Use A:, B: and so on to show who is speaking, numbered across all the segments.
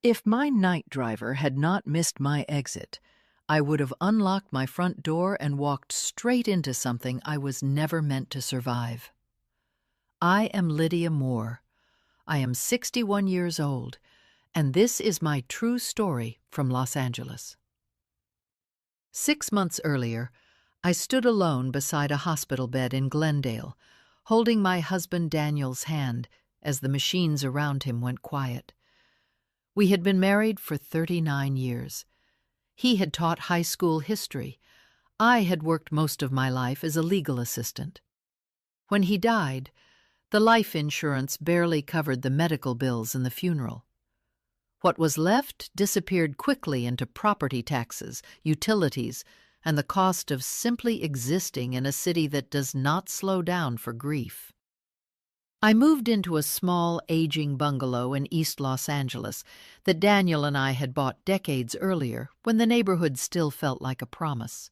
A: If my night driver had not missed my exit, I would have unlocked my front door and walked straight into something I was never meant to survive. I am Lydia Moore. I am 61 years old, and this is my true story from Los Angeles. 6 months earlier, I stood alone beside a hospital bed in Glendale, holding my husband Daniel's hand as the machines around him went quiet. We had been married for 39 years. He had taught high school history. I had worked most of my life as a legal assistant. When he died, the life insurance barely covered the medical bills and the funeral. What was left disappeared quickly into property taxes, utilities, and the cost of simply existing in a city that does not slow down for grief. I moved into a small, aging bungalow in East Los Angeles that Daniel and I had bought decades earlier when the neighborhood still felt like a promise.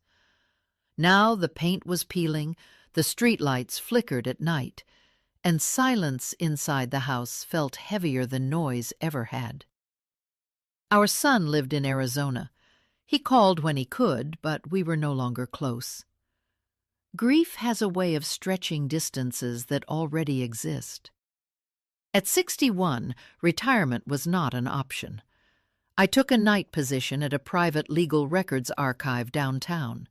A: Now the paint was peeling, the streetlights flickered at night, and silence inside the house felt heavier than noise ever had. Our son lived in Arizona. He called when he could, but we were no longer close. Grief has a way of stretching distances that already exist. At 61, retirement was not an option. I took a night position at a private legal records archive downtown.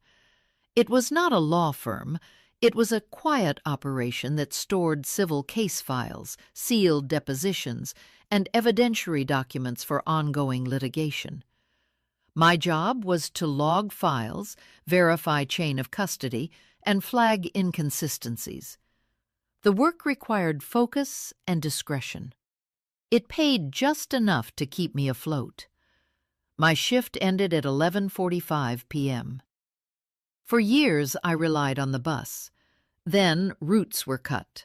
A: It was not a law firm. It was a quiet operation that stored civil case files, sealed depositions, and evidentiary documents for ongoing litigation. My job was to log files, verify chain of custody, and flag inconsistencies. The work required focus and discretion. It paid just enough to keep me afloat. My shift ended at 11:45 p.m. For years, I relied on the bus. Then routes were cut.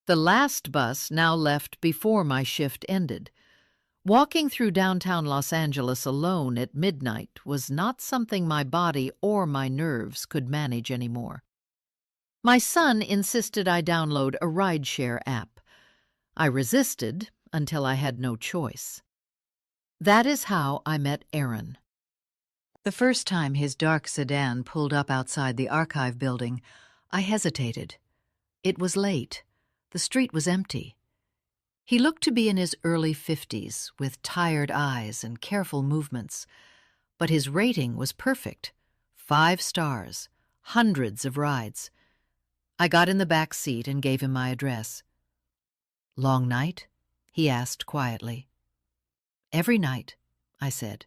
A: The last bus now left before my shift ended. Walking through downtown Los Angeles alone at midnight was not something my body or my nerves could manage anymore. My son insisted I download a rideshare app. I resisted until I had no choice. That is how I met Aaron. The first time his dark sedan pulled up outside the archive building, I hesitated. It was late. The street was empty. He looked to be in his early 50s, with tired eyes and careful movements. But his rating was perfect. 5 stars, hundreds of rides. I got in the back seat and gave him my address. "Long night?" he asked quietly. "Every night," I said.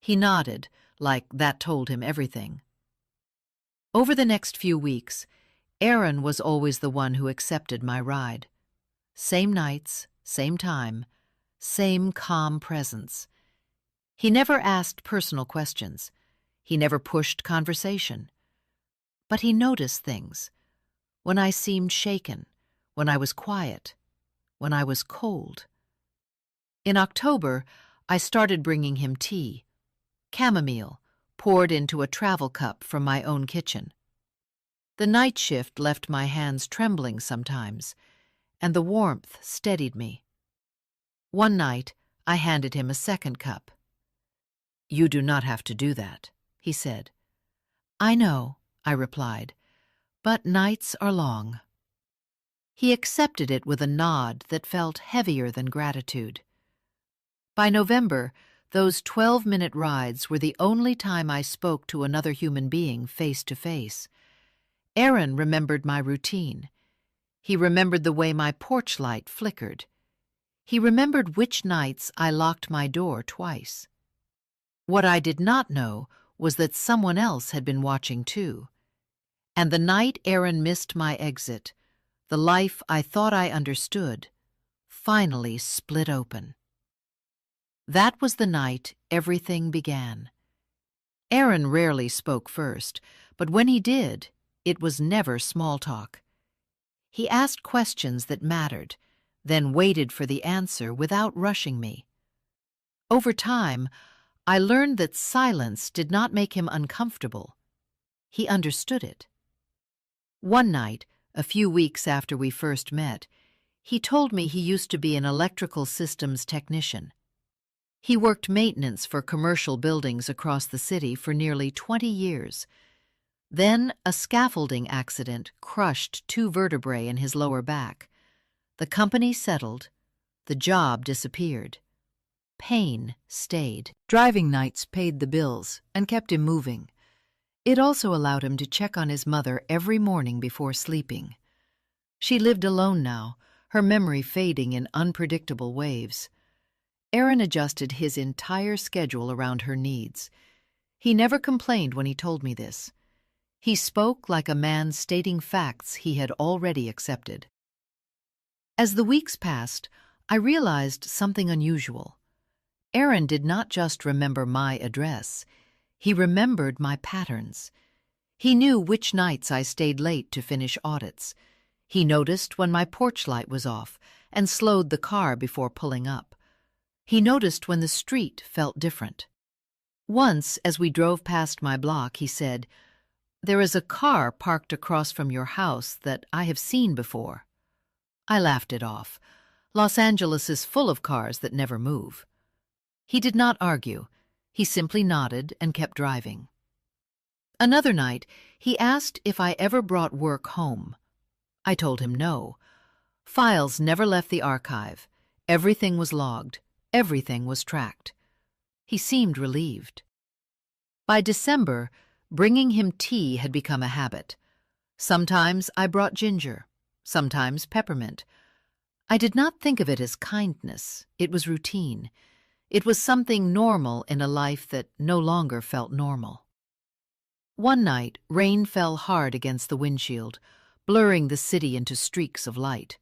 A: He nodded, like that told him everything. Over the next few weeks, Aaron was always the one who accepted my ride. Same nights, same time, same calm presence. He never asked personal questions. He never pushed conversation. But he noticed things. When I seemed shaken, when I was quiet, when I was cold. In October, I started bringing him tea. Chamomile, poured into a travel cup from my own kitchen. The night shift left my hands trembling sometimes, and the warmth steadied me. One night, I handed him a second cup. "You do not have to do that," he said. "I know," I replied, "but nights are long." He accepted it with a nod that felt heavier than gratitude. By November, those 12-minute rides were the only time I spoke to another human being face to face. Aaron remembered my routine. He remembered the way my porch light flickered. He remembered which nights I locked my door twice. What I did not know was that someone else had been watching too. And the night Aaron missed my exit, the life I thought I understood, finally split open. That was the night everything began. Aaron rarely spoke first, but when he did, it was never small talk. He asked questions that mattered, then waited for the answer without rushing me. Over time, I learned that silence did not make him uncomfortable. He understood it. One night, a few weeks after we first met, he told me he used to be an electrical systems technician. He worked maintenance for commercial buildings across the city for nearly 20 years. Then a scaffolding accident crushed 2 vertebrae in his lower back. The company settled. The job disappeared. Pain stayed. Driving nights paid the bills and kept him moving. It also allowed him to check on his mother every morning before sleeping. She lived alone now, her memory fading in unpredictable waves. Aaron adjusted his entire schedule around her needs. He never complained when he told me this. He spoke like a man stating facts he had already accepted. As the weeks passed, I realized something unusual. Aaron did not just remember my address. He remembered my patterns. He knew which nights I stayed late to finish audits. He noticed when my porch light was off and slowed the car before pulling up. He noticed when the street felt different. Once, as we drove past my block, he said, "There is a car parked across from your house that I have seen before." I laughed it off. Los Angeles is full of cars that never move. He did not argue. He simply nodded and kept driving. Another night, he asked if I ever brought work home. I told him no. Files never left the archive. Everything was logged. Everything was tracked. He seemed relieved. By December, bringing him tea had become a habit. Sometimes I brought ginger, sometimes peppermint. I did not think of it as kindness. It was routine. It was something normal in a life that no longer felt normal. One night, rain fell hard against the windshield, blurring the city into streaks of light.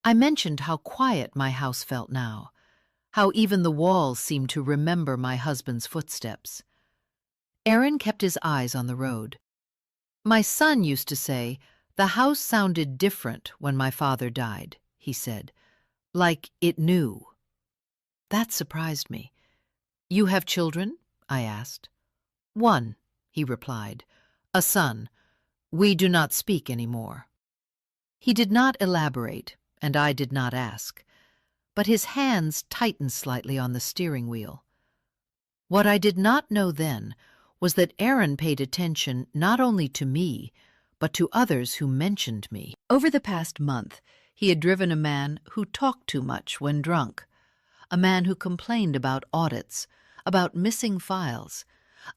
A: I mentioned how quiet my house felt now, how even the walls seemed to remember my husband's footsteps. Aaron kept his eyes on the road. "My son used to say, the house sounded different when my father died," he said, "like it knew." That surprised me. "You have children?" I asked. "One," he replied, "a son. We do not speak anymore." He did not elaborate, and I did not ask, but his hands tightened slightly on the steering wheel. What I did not know then was that Aaron paid attention not only to me, but to others who mentioned me. Over the past month, he had driven a man who talked too much when drunk, a man who complained about audits, about missing files,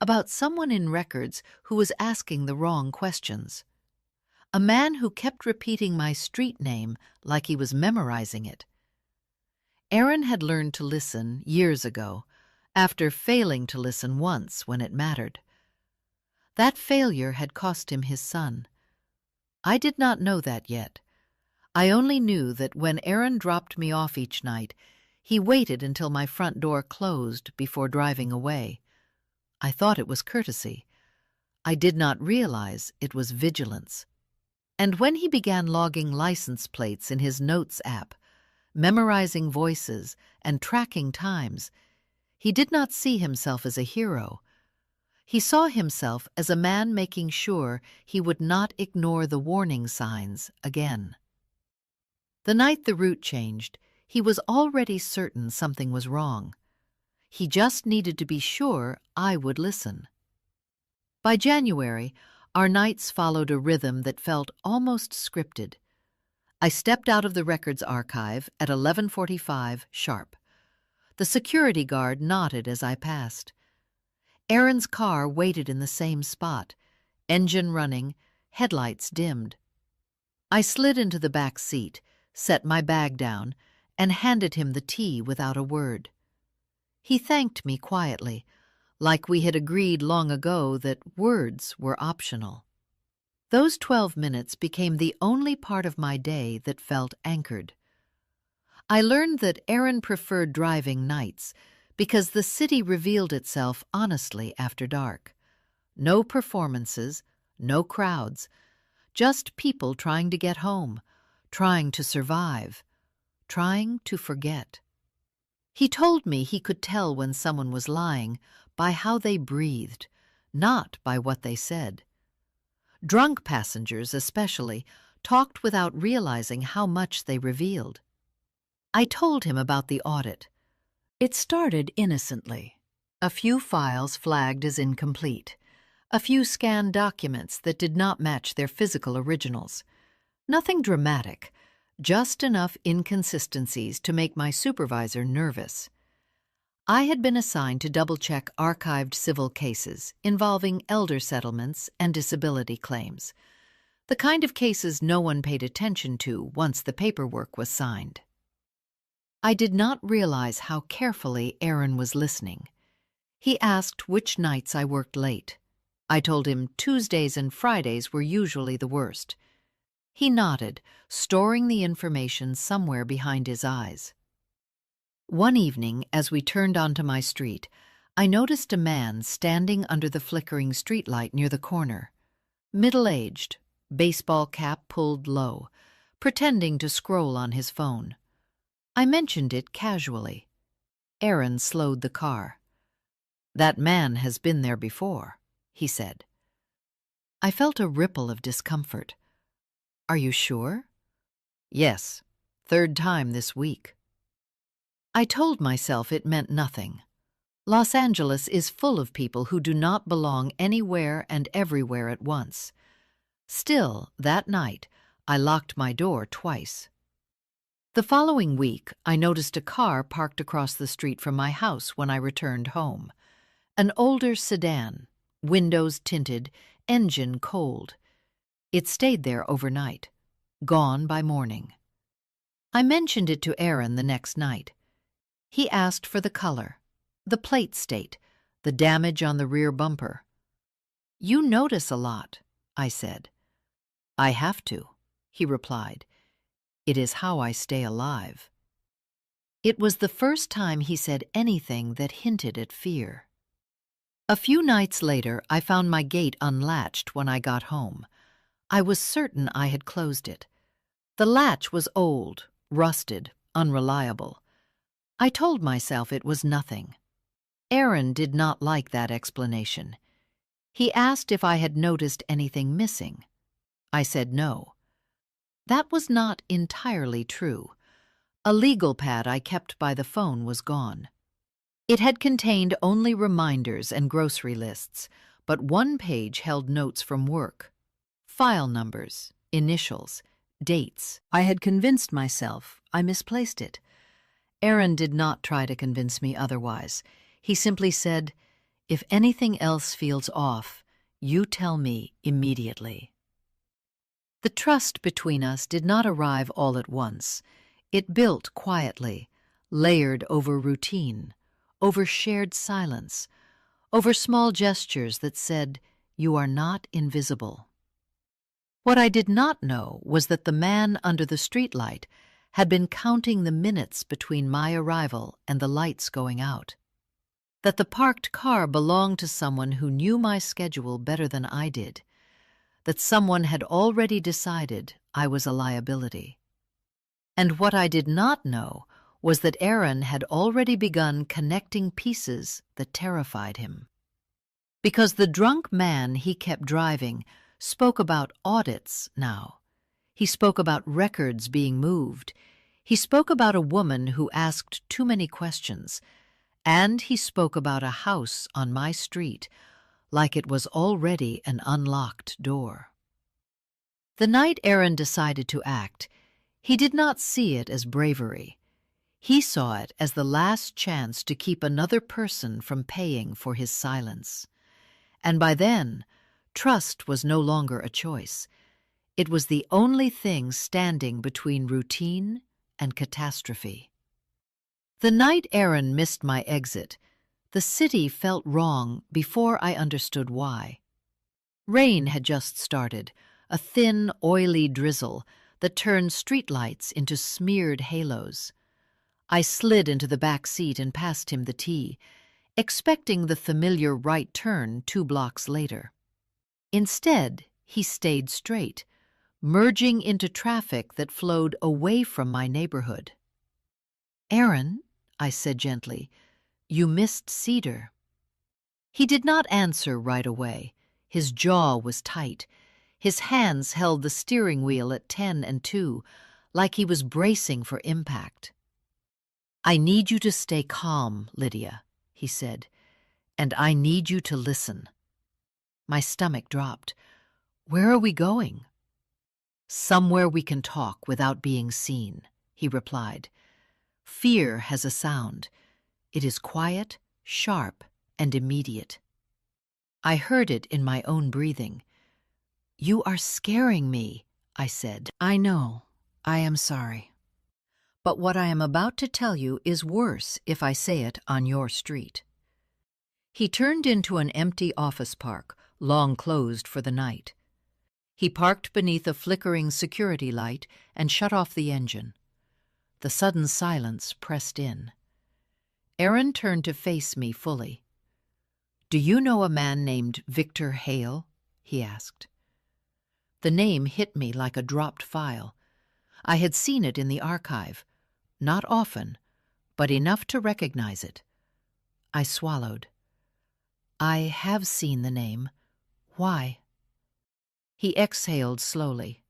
A: about someone in records who was asking the wrong questions, a man who kept repeating my street name like he was memorizing it. Aaron had learned to listen years ago, after failing to listen once when it mattered. That failure had cost him his son. I did not know that yet. I only knew that when Aaron dropped me off each night, he waited until my front door closed before driving away. I thought it was courtesy. I did not realize it was vigilance. And when he began logging license plates in his notes app, memorizing voices and tracking times, he did not see himself as a hero. He saw himself as a man making sure he would not ignore the warning signs again. The night the route changed, he was already certain something was wrong. He just needed to be sure I would listen. By January, our nights followed a rhythm that felt almost scripted. I stepped out of the records archive at 11:45 sharp. The security guard nodded as I passed. Aaron's car waited in the same spot, engine running, headlights dimmed. I slid into the back seat, set my bag down, and handed him the tea without a word. He thanked me quietly, like we had agreed long ago that words were optional. Those 12 minutes became the only part of my day that felt anchored. I learned that Aaron preferred driving nights because the city revealed itself honestly after dark. No performances, no crowds, just people trying to get home, trying to survive, trying to forget. He told me he could tell when someone was lying by how they breathed, not by what they said. Drunk passengers, especially, talked without realizing how much they revealed. I told him about the audit. It started innocently. A few files flagged as incomplete. A few scanned documents that did not match their physical originals. Nothing dramatic, just enough inconsistencies to make my supervisor nervous. I had been assigned to double-check archived civil cases involving elder settlements and disability claims, the kind of cases no one paid attention to once the paperwork was signed. I did not realize how carefully Aaron was listening. He asked which nights I worked late. I told him Tuesdays and Fridays were usually the worst. He nodded, storing the information somewhere behind his eyes. One evening, as we turned onto my street, I noticed a man standing under the flickering streetlight near the corner. Middle-aged, baseball cap pulled low, pretending to scroll on his phone. I mentioned it casually. Aaron slowed the car. "That man has been there before," he said. I felt a ripple of discomfort. "Are you sure?" "Yes, third time this week." I told myself it meant nothing. Los Angeles is full of people who do not belong anywhere and everywhere at once. Still, that night, I locked my door twice. The following week, I noticed a car parked across the street from my house when I returned home. An older sedan, windows tinted, engine cold. It stayed there overnight, gone by morning. I mentioned it to Aaron the next night. He asked for the color, the plate state, the damage on the rear bumper. "You notice a lot," I said. "I have to," he replied. "It is how I stay alive." It was the first time he said anything that hinted at fear. A few nights later, I found my gate unlatched when I got home. I was certain I had closed it. The latch was old, rusted, unreliable. I told myself it was nothing. Aaron did not like that explanation. He asked if I had noticed anything missing. I said no. That was not entirely true. A legal pad I kept by the phone was gone. It had contained only reminders and grocery lists, but one page held notes from work. File numbers, initials, dates. I had convinced myself I misplaced it. Aaron did not try to convince me otherwise. He simply said, "If anything else feels off, you tell me immediately." The trust between us did not arrive all at once. It built quietly, layered over routine, over shared silence, over small gestures that said, "You are not invisible." What I did not know was that the man under the streetlight had been counting the minutes between my arrival and the lights going out. That the parked car belonged to someone who knew my schedule better than I did. That someone had already decided I was a liability. And what I did not know was that Aaron had already begun connecting pieces that terrified him. Because the drunk man he kept driving spoke about audits now. He spoke about records being moved. He spoke about a woman who asked too many questions. And he spoke about a house on my street, like it was already an unlocked door. The night Aaron decided to act, he did not see it as bravery. He saw it as the last chance to keep another person from paying for his silence. And by then, trust was no longer a choice. It was the only thing standing between routine and catastrophe. The night Aaron missed my exit, the city felt wrong before I understood why. Rain had just started, a thin, oily drizzle that turned streetlights into smeared halos. I slid into the back seat and passed him the tea, expecting the familiar right turn 2 blocks later. Instead, he stayed straight, merging into traffic that flowed away from my neighborhood. "Aaron," I said gently, "you missed Cedar." He did not answer right away. His jaw was tight. His hands held the steering wheel at 10 and 2, like he was bracing for impact. "I need you to stay calm, Lydia," he said, "and I need you to listen." My stomach dropped. "Where are we going?" "Somewhere we can talk without being seen," he replied. "Fear has a sound. It is quiet, sharp, and immediate." I heard it in my own breathing. "You are scaring me," I said. "I know. I am sorry. But what I am about to tell you is worse if I say it on your street." He turned into an empty office park, long closed for the night. He parked beneath a flickering security light and shut off the engine. The sudden silence pressed in. Aaron turned to face me fully. "Do you know a man named Victor Hale?" he asked. The name hit me like a dropped file. I had seen it in the archive. Not often, but enough to recognize it. I swallowed. "I have seen the name. Why?" He exhaled slowly.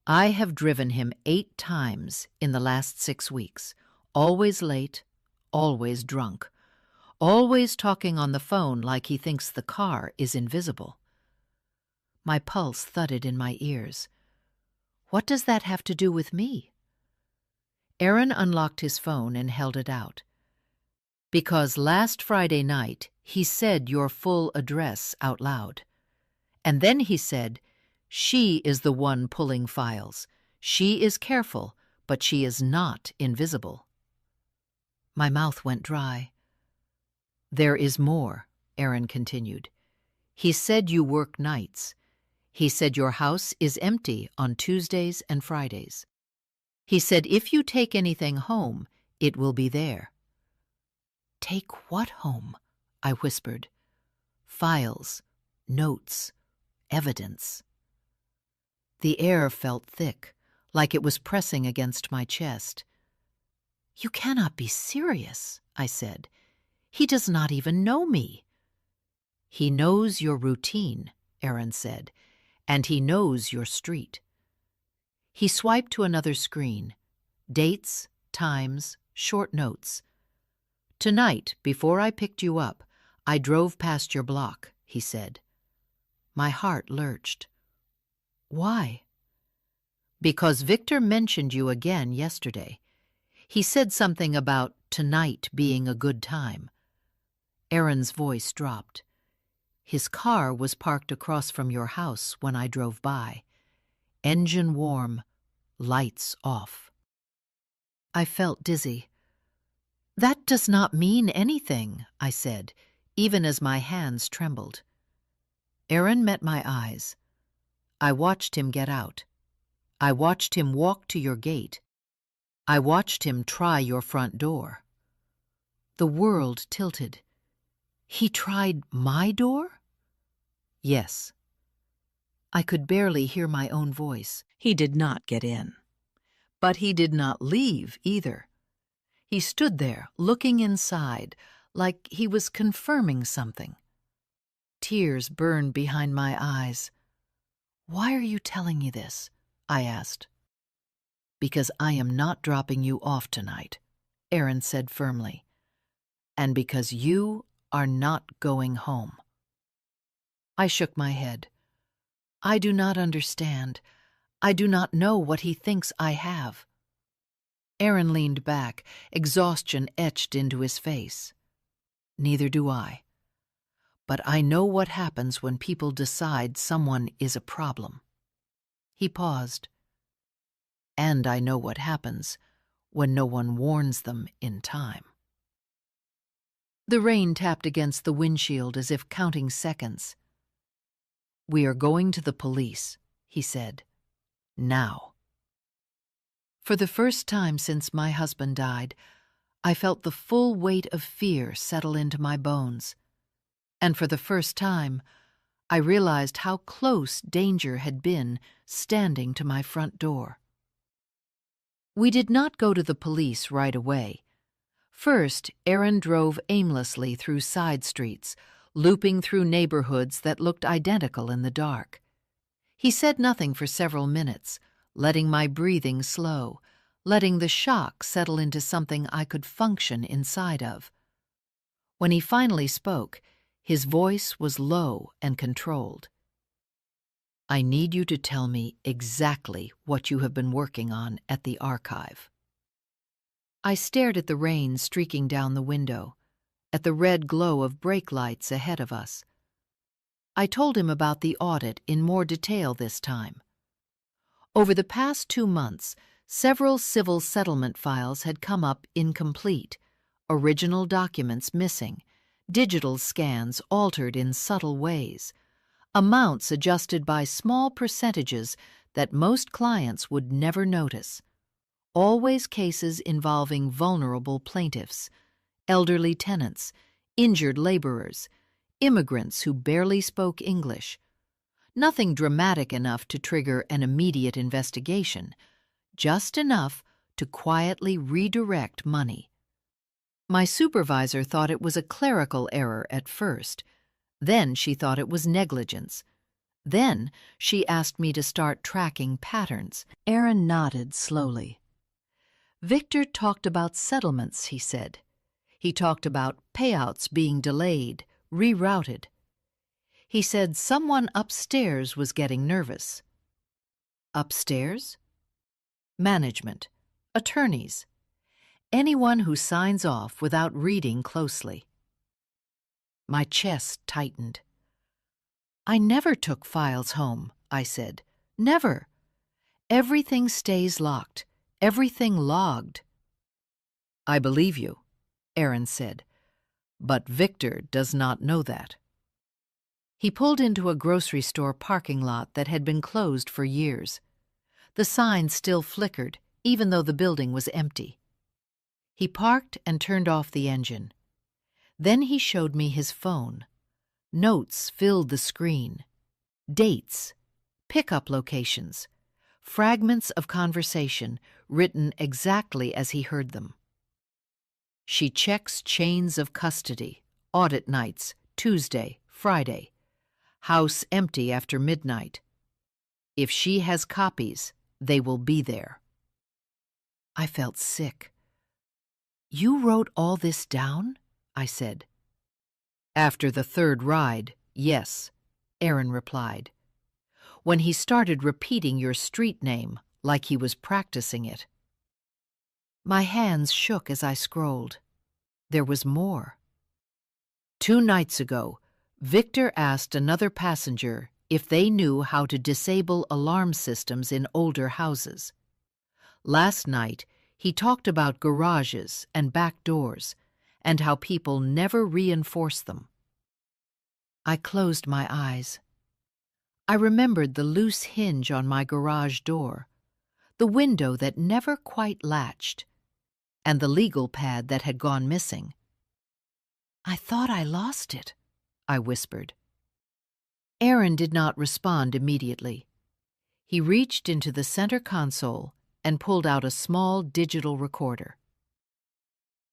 A: "I have driven him 8 times in the last 6 weeks, always late, always drunk, always talking on the phone like he thinks the car is invisible." My pulse thudded in my ears. What does that have to do with me? Aaron unlocked his phone and held it out. "Because last Friday night he said your full address out loud. And then he said, 'She is the one pulling files. She is careful, but she is not invisible.'" My mouth went dry. "There is more," Aaron continued. "He said you work nights. He said your house is empty on Tuesdays and Fridays. He said if you take anything home, it will be there." "Take what home?" I whispered. "Files, notes, evidence." The air felt thick, like it was pressing against my chest. "You cannot be serious," I said. "He does not even know me." "He knows your routine," Aaron said, "and he knows your street." He swiped to another screen. Dates, times, short notes. "Tonight, before I picked you up, I drove past your block," he said. My heart lurched. "Why?" "Because Victor mentioned you again yesterday. He said something about tonight being a good time." Aaron's voice dropped. "His car was parked across from your house when I drove by. Engine warm, lights off." I felt dizzy. "That does not mean anything," I said, even as my hands trembled. Aaron met my eyes. "I watched him get out. I watched him walk to your gate. I watched him try your front door." The world tilted. "He tried my door?" "Yes." I could barely hear my own voice. He did not get in. But he did not leave either. He stood there, looking inside, like he was confirming something. Tears burned behind my eyes. "Why are you telling me this?" I asked. "Because I am not dropping you off tonight," Aaron said firmly. "And because you are not going home." I shook my head. "I do not understand. I do not know what he thinks I have." Aaron leaned back, exhaustion etched into his face. "Neither do I. But I know what happens when people decide someone is a problem." He paused. "And I know what happens when no one warns them in time." The rain tapped against the windshield as if counting seconds. "We are going to the police," he said. "Now." For the first time since my husband died, I felt the full weight of fear settle into my bones. And for the first time, I realized how close danger had been standing to my front door. We did not go to the police right away. First, Aaron drove aimlessly through side streets, looping through neighborhoods that looked identical in the dark. He said nothing for several minutes, letting my breathing slow, letting the shock settle into something I could function inside of. When he finally spoke, his voice was low and controlled. "I need you to tell me exactly what you have been working on at the archive." I stared at the rain streaking down the window, at the red glow of brake lights ahead of us. I told him about the audit in more detail this time. Over the past 2 months, several civil settlement files had come up incomplete, original documents missing, digital scans altered in subtle ways, amounts adjusted by small percentages that most clients would never notice. Always cases involving vulnerable plaintiffs, elderly tenants, injured laborers, immigrants who barely spoke English. Nothing dramatic enough to trigger an immediate investigation, just enough to quietly redirect money. My supervisor thought it was a clerical error at first. Then she thought it was negligence. Then she asked me to start tracking patterns. Aaron nodded slowly. "Victor talked about settlements," he said. "He talked about payouts being delayed, rerouted. He said someone upstairs was getting nervous." "Upstairs?" "Management, attorneys, anyone who signs off without reading closely." My chest tightened. "I never took files home," I said. "Never. Everything stays locked, everything logged." "I believe you," Aaron said, "but Victor does not know that." He pulled into a grocery store parking lot that had been closed for years. The sign still flickered, even though the building was empty. He parked and turned off the engine. Then he showed me his phone. Notes filled the screen. Dates, pickup locations, fragments of conversation written exactly as he heard them. "She checks chains of custody, audit nights, Tuesday, Friday. House empty after midnight. If she has copies, they will be there." I felt sick. "You wrote all this down?" I said. "After the third ride, yes," Aaron replied. "When he started repeating your street name like he was practicing it." My hands shook as I scrolled. There was more. 2 nights ago, Victor asked another passenger if they knew how to disable alarm systems in older houses. Last night, he talked about garages and back doors and how people never reinforce them. I closed my eyes. I remembered the loose hinge on my garage door, the window that never quite latched, and the legal pad that had gone missing. "I thought I lost it," I whispered. Aaron did not respond immediately. He reached into the center console and pulled out a small digital recorder.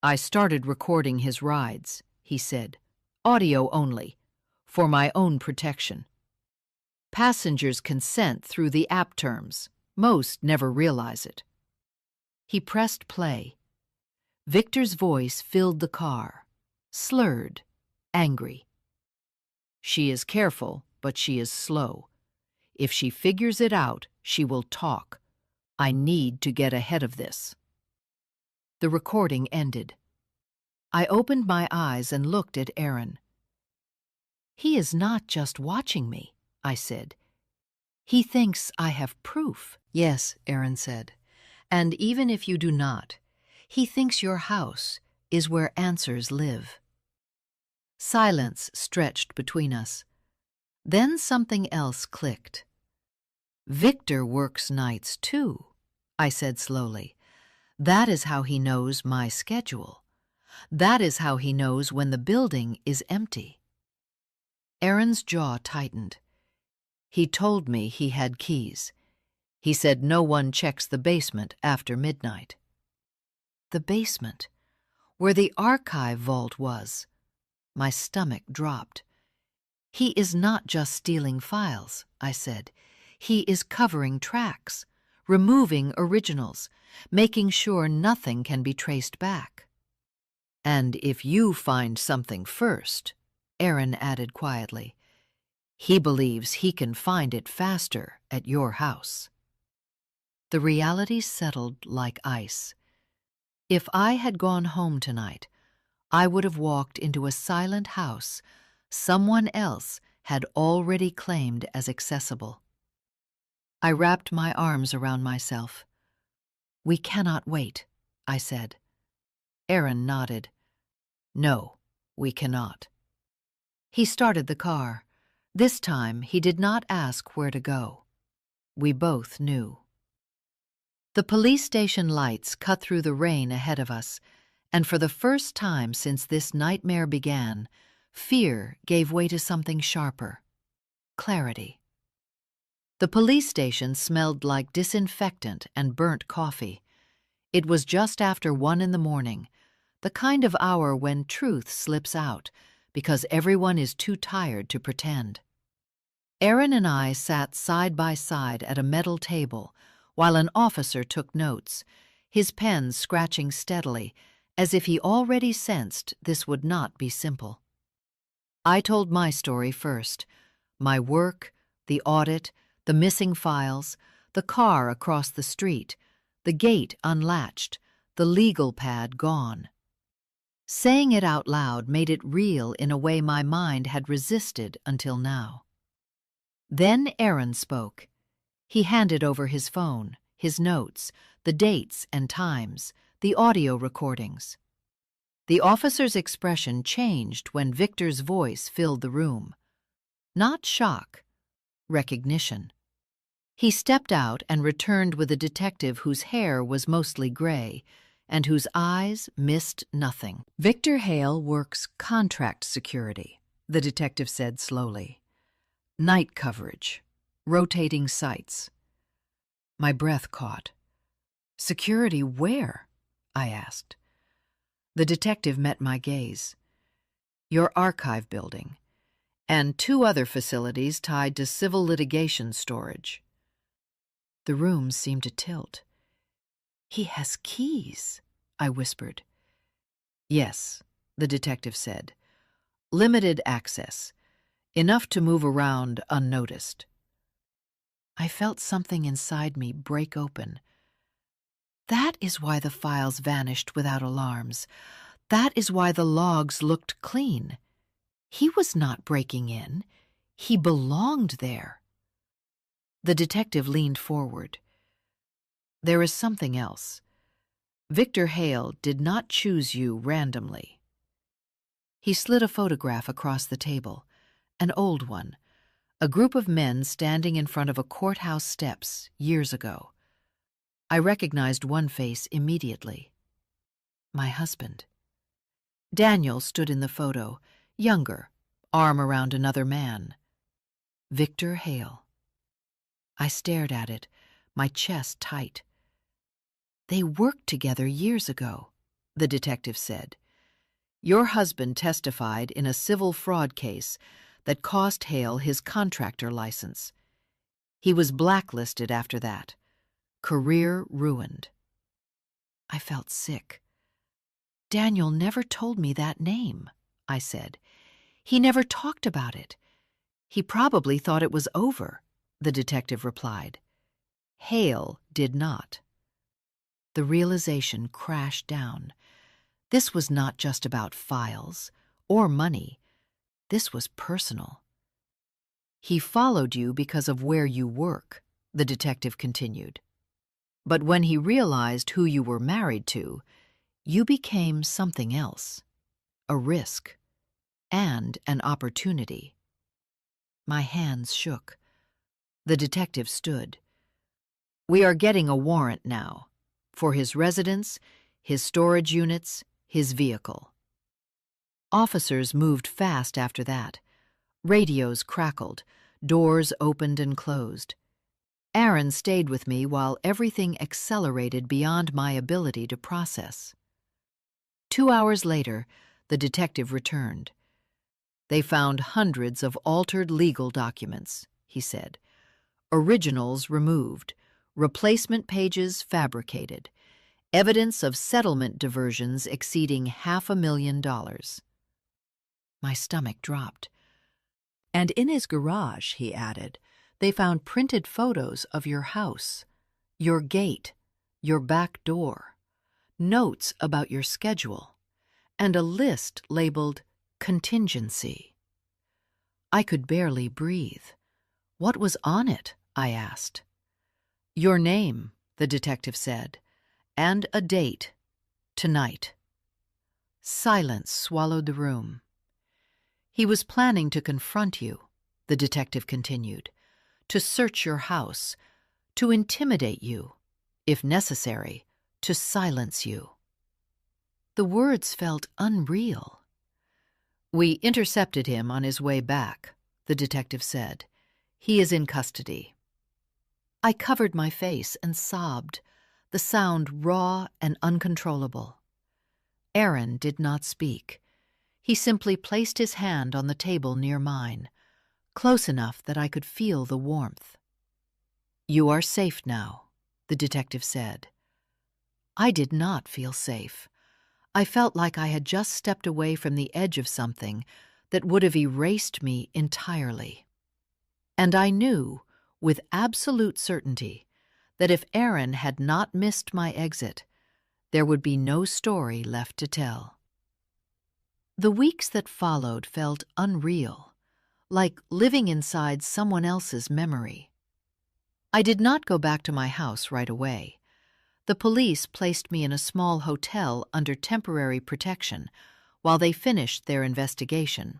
A: "I started recording his rides," he said, "audio only, for my own protection. Passengers consent through the app terms. Most never realize it." He pressed play. Victor's voice filled the car, slurred, angry. "She is careful, but she is slow. If she figures it out, she will talk. I need to get ahead of this." The recording ended. I opened my eyes and looked at Aaron. "He is not just watching me," I said. "He thinks I have proof." "Yes," Aaron said. "And even if you do not, he thinks your house is where answers live." Silence stretched between us. Then something else clicked. "Victor works nights too," I said slowly. "That is how he knows my schedule. That is how he knows when the building is empty." Aaron's jaw tightened. "He told me he had keys. He said no one checks the basement after midnight." The basement, where the archive vault was. My stomach dropped. "He is not just stealing files," I said. "He is covering tracks, removing originals, making sure nothing can be traced back. And if you find something first, Aaron added quietly, he believes he can find it faster at your house. The reality settled like ice. If I had gone home tonight, I would have walked into a silent house someone else had already claimed as accessible. I wrapped my arms around myself. We cannot wait, I said. Aaron nodded. No, we cannot. He started the car. This time he did not ask where to go. We both knew. The police station lights cut through the rain ahead of us, and for the first time since this nightmare began, fear gave way to something sharper. Clarity. The police station smelled like disinfectant and burnt coffee. It was just after 1 a.m, the kind of hour when truth slips out because everyone is too tired to pretend. Aaron and I sat side by side at a metal table while an officer took notes, his pen scratching steadily, as if he already sensed this would not be simple. I told my story first, my work, the audit, the missing files, the car across the street, the gate unlatched, the legal pad gone. Saying it out loud made it real in a way my mind had resisted until now. Then Aaron spoke. He handed over his phone, his notes, the dates and times, the audio recordings. The officer's expression changed when Victor's voice filled the room. Not shock, recognition. He stepped out and returned with a detective whose hair was mostly gray and whose eyes missed nothing. Victor Hale works contract security, the detective said slowly. Night coverage, rotating sites. My breath caught. Security where? I asked. The detective met my gaze. Your archive building, and 2 other facilities tied to civil litigation storage. The room seemed to tilt. He has keys, I whispered. Yes, the detective said. Limited access, enough to move around unnoticed. I felt something inside me break open. That is why the files vanished without alarms. That is why the logs looked clean. He was not breaking in. He belonged there. The detective leaned forward. There is something else. Victor Hale did not choose you randomly. He slid a photograph across the table, an old one, a group of men standing in front of a courthouse steps years ago. I recognized one face immediately. My husband. Daniel stood in the photo, younger, arm around another man. Victor Hale. I stared at it, my chest tight. They worked together years ago, the detective said. Your husband testified in a civil fraud case that cost Hale his contractor license. He was blacklisted after that. Career ruined. I felt sick. Daniel never told me that name, I said. He never talked about it. He probably thought it was over, the detective replied. Hale did not. The realization crashed down. This was not just about files or money. This was personal. He followed you because of where you work, the detective continued. But when he realized who you were married to, you became something else, a risk, and an opportunity. My hands shook. The detective stood. We are getting a warrant now, for his residence, his storage units, his vehicle. Officers moved fast after that. Radios crackled, doors opened and closed. Aaron stayed with me while everything accelerated beyond my ability to process. 2 hours later, the detective returned. They found hundreds of altered legal documents, he said. Originals removed, replacement pages fabricated, evidence of settlement diversions exceeding $500,000. My stomach dropped. And in his garage, he added, they found printed photos of your house, your gate, your back door, notes about your schedule, and a list labeled contingency. I could barely breathe. What was on it? I asked. Your name, the detective said, and a date, tonight. Silence swallowed the room. He was planning to confront you, the detective continued, to search your house, to intimidate you, if necessary, to silence you. The words felt unreal. We intercepted him on his way back, the detective said. He is in custody. I covered my face and sobbed, the sound raw and uncontrollable. Aaron did not speak. He simply placed his hand on the table near mine, close enough that I could feel the warmth. You are safe now, the detective said. I did not feel safe. I felt like I had just stepped away from the edge of something that would have erased me entirely. And I knew, with absolute certainty, that if Aaron had not missed my exit, there would be no story left to tell. The weeks that followed felt unreal, like living inside someone else's memory. I did not go back to my house right away. The police placed me in a small hotel under temporary protection while they finished their investigation.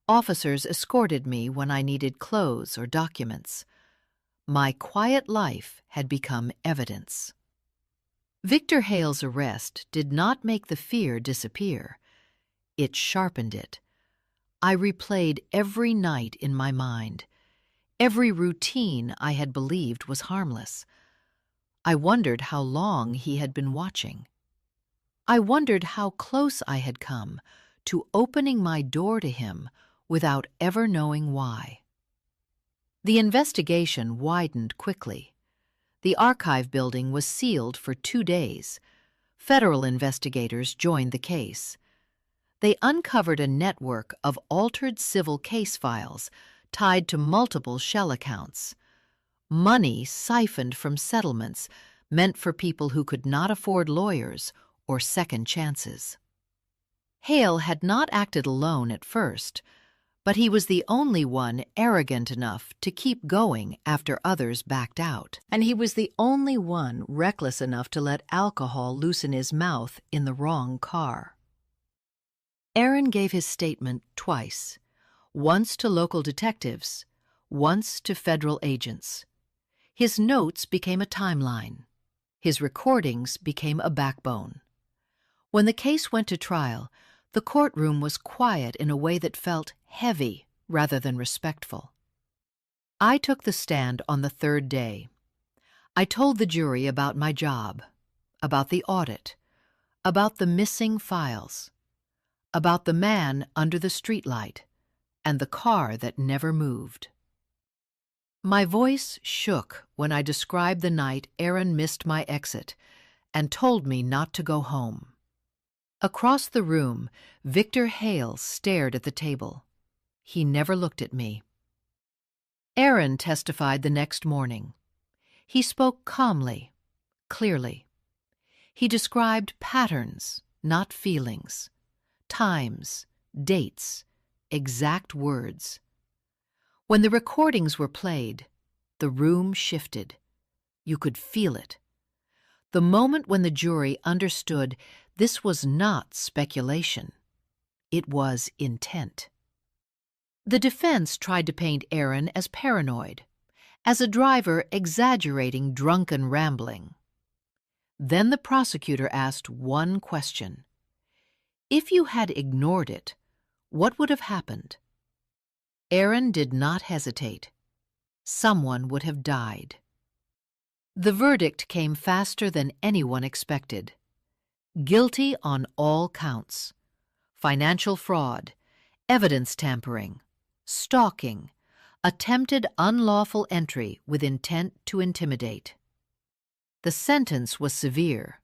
A: Officers escorted me when I needed clothes or documents. My quiet life had become evidence. Victor Hale's arrest did not make the fear disappear. It sharpened it. I replayed every night in my mind, every routine I had believed was harmless. I wondered how long he had been watching. I wondered how close I had come to opening my door to him without ever knowing why. The investigation widened quickly. The archive building was sealed for 2 days. Federal investigators joined the case. They uncovered a network of altered civil case files tied to multiple shell accounts. Money siphoned from settlements meant for people who could not afford lawyers or second chances. Hale had not acted alone at first, but he was the only one arrogant enough to keep going after others backed out. And he was the only one reckless enough to let alcohol loosen his mouth in the wrong car. Aaron gave his statement twice, once to local detectives, once to federal agents. His notes became a timeline. His recordings became a backbone. When the case went to trial, the courtroom was quiet in a way that felt heavy rather than respectful. I took the stand on the 3rd day. I told the jury about my job, about the audit, about the missing files, about the man under the streetlight, and the car that never moved. My voice shook when I described the night Aaron missed my exit and told me not to go home. Across the room, Victor Hale stared at the table. He never looked at me. Aaron testified the next morning. He spoke calmly, clearly. He described patterns, not feelings, times, dates, exact words. When the recordings were played, the room shifted. You could feel it. The moment when the jury understood this was not speculation. It was intent. The defense tried to paint Aaron as paranoid, as a driver exaggerating drunken rambling. Then the prosecutor asked one question. If you had ignored it, what would have happened? Aaron did not hesitate. Someone would have died. The verdict came faster than anyone expected. Guilty on all counts: financial fraud, evidence tampering, stalking, Attempted unlawful entry with intent to intimidate. The sentence was severe,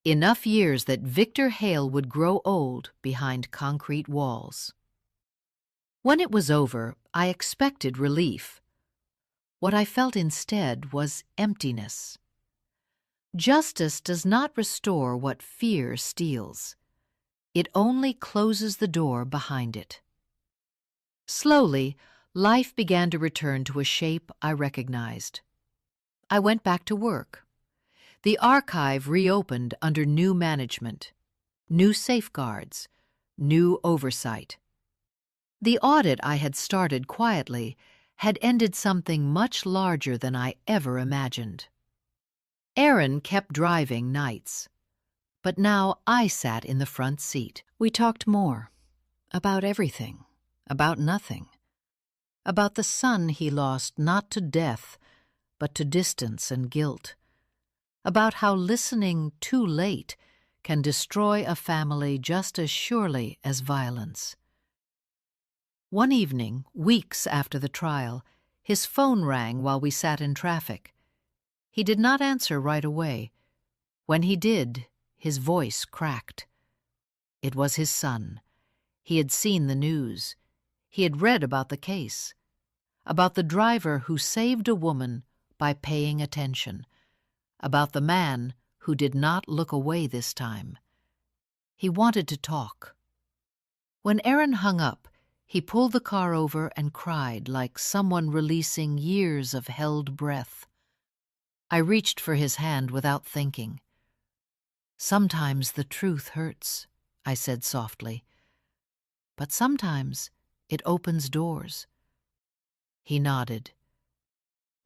A: enough years that Victor Hale would grow old behind concrete walls. When it was over, I expected relief. What I felt instead was emptiness. Justice does not restore what fear steals. It only closes the door behind it. Slowly, life began to return to a shape I recognized. I went back to work. The archive reopened under new management, new safeguards, new oversight. The audit I had started quietly had ended something much larger than I ever imagined. Aaron kept driving nights, but now I sat in the front seat. We talked more, about everything, about nothing, about the son he lost not to death, but to distance and guilt, about how listening too late can destroy a family just as surely as violence. One evening, weeks after the trial, his phone rang while we sat in traffic. He did not answer right away. When he did, his voice cracked. It was his son. He had seen the news. He had read about the case, about the driver who saved a woman by paying attention, about the man who did not look away this time. He wanted to talk. When Aaron hung up, he pulled the car over and cried like someone releasing years of held breath. I reached for his hand without thinking. "Sometimes the truth hurts," I said softly. "But sometimes it opens doors." He nodded.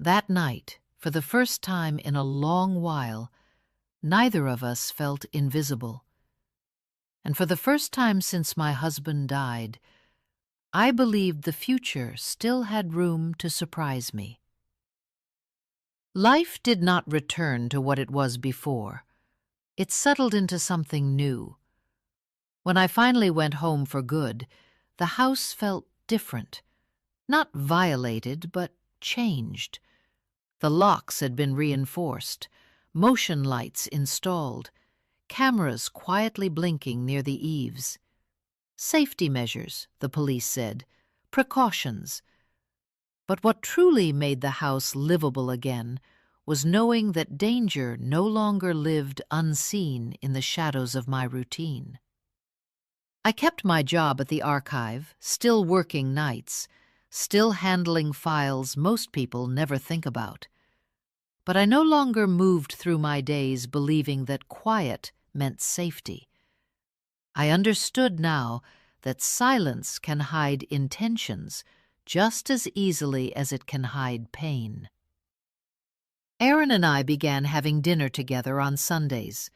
A: That night, for the first time in a long while, neither of us felt invisible. And for the first time since my husband died, I believed the future still had room to surprise me. Life did not return to what it was before. It settled into something new. When I finally went home for good, the house felt different. Not violated, but changed. The locks had been reinforced, motion lights installed, cameras quietly blinking near the eaves. Safety measures, the police said, precautions. But what truly made the house livable again was knowing that danger no longer lived unseen in the shadows of my routine. I kept my job at the archive, still working nights, still handling files most people never think about. But I no longer moved through my days believing that quiet meant safety. I understood now that silence can hide intentions just as easily as it can hide pain. Aaron and I began having dinner together on Sundays.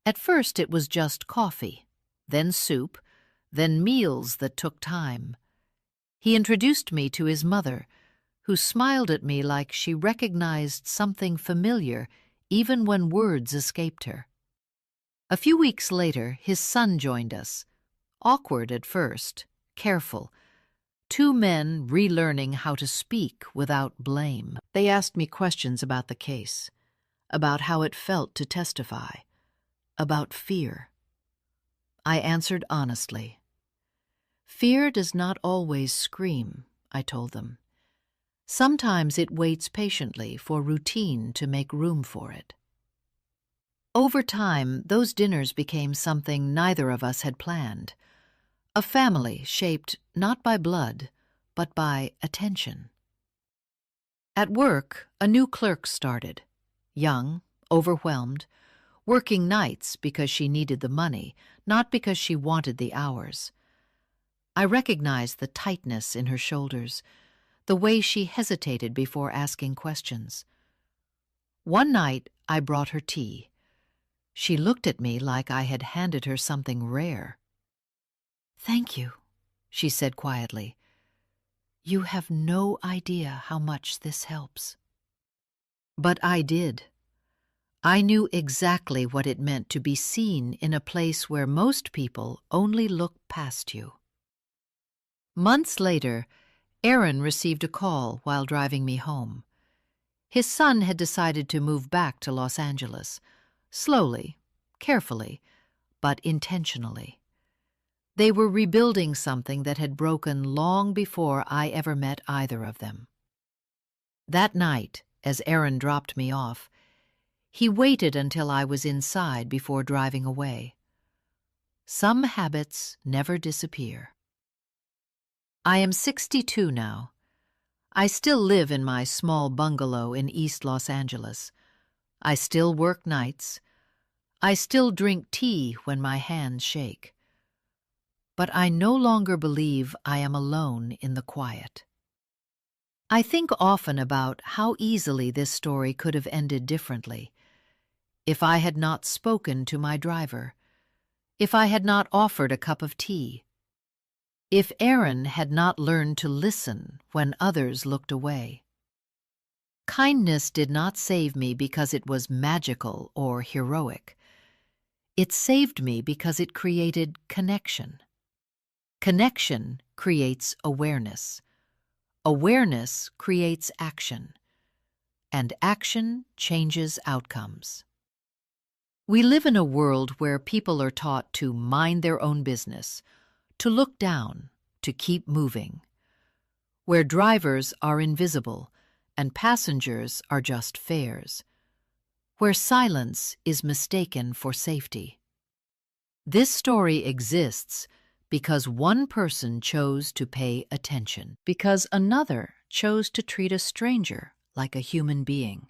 A: At first it was just coffee, then soup, then meals that took time. He introduced me to his mother, who smiled at me like she recognized something familiar even when words escaped her. A few weeks later, his son joined us. Awkward at first, careful. Two men relearning how to speak without blame. They asked me questions about the case, about how it felt to testify, about fear. I answered honestly. Fear does not always scream, I told them. Sometimes it waits patiently for routine to make room for it. Over time, those dinners became something neither of us had planned. A family shaped not by blood, but by attention. At work, a new clerk started. Young, overwhelmed, working nights because she needed the money, not because she wanted the hours. I recognized the tightness in her shoulders, the way she hesitated before asking questions. One night, I brought her tea. She looked at me like I had handed her something rare. "Thank you," she said quietly. "You have no idea how much this helps." But I did. I knew exactly what it meant to be seen in a place where most people only look past you. Months later, Aaron received a call while driving me home. His son had decided to move back to Los Angeles, slowly, carefully, but intentionally. They were rebuilding something that had broken long before I ever met either of them. That night, as Aaron dropped me off, he waited until I was inside before driving away. Some habits never disappear. I am 62 now. I still live in my small bungalow in East Los Angeles. I still work nights. I still drink tea when my hands shake. But I no longer believe I am alone in the quiet. I think often about how easily this story could have ended differently. If I had not spoken to my driver, if I had not offered a cup of tea, if Aaron had not learned to listen when others looked away. Kindness did not save me because it was magical or heroic. It saved me because it created connection. Connection creates awareness. Awareness creates action. And action changes outcomes. We live in a world where people are taught to mind their own business, to look down, to keep moving, where drivers are invisible and passengers are just fares, where silence is mistaken for safety. This story exists because one person chose to pay attention, because another chose to treat a stranger like a human being.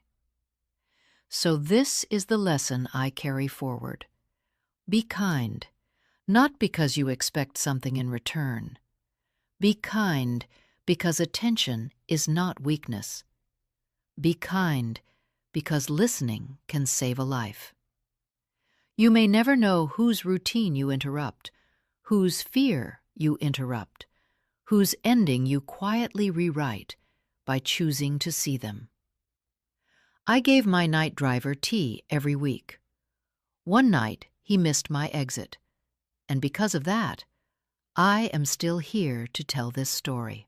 A: So this is the lesson I carry forward. Be kind. Not because you expect something in return. Be kind because attention is not weakness. Be kind because listening can save a life. You may never know whose routine you interrupt, whose fear you interrupt, whose ending you quietly rewrite by choosing to see them. I gave my night driver tea every week. One night he missed my exit. And because of that, I am still here to tell this story.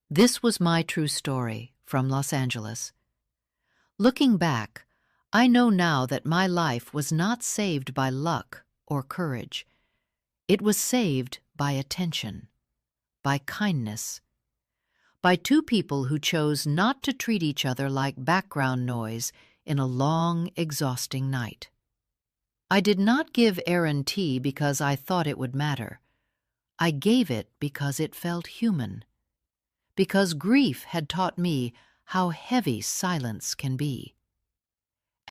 A: This was my true story from Los Angeles. Looking back, I know now that my life was not saved by luck or courage. It was saved by attention, by kindness, by two people who chose not to treat each other like background noise in a long, exhausting night. I did not give Aaron tea because I thought it would matter. I gave it because it felt human. Because grief had taught me how heavy silence can be.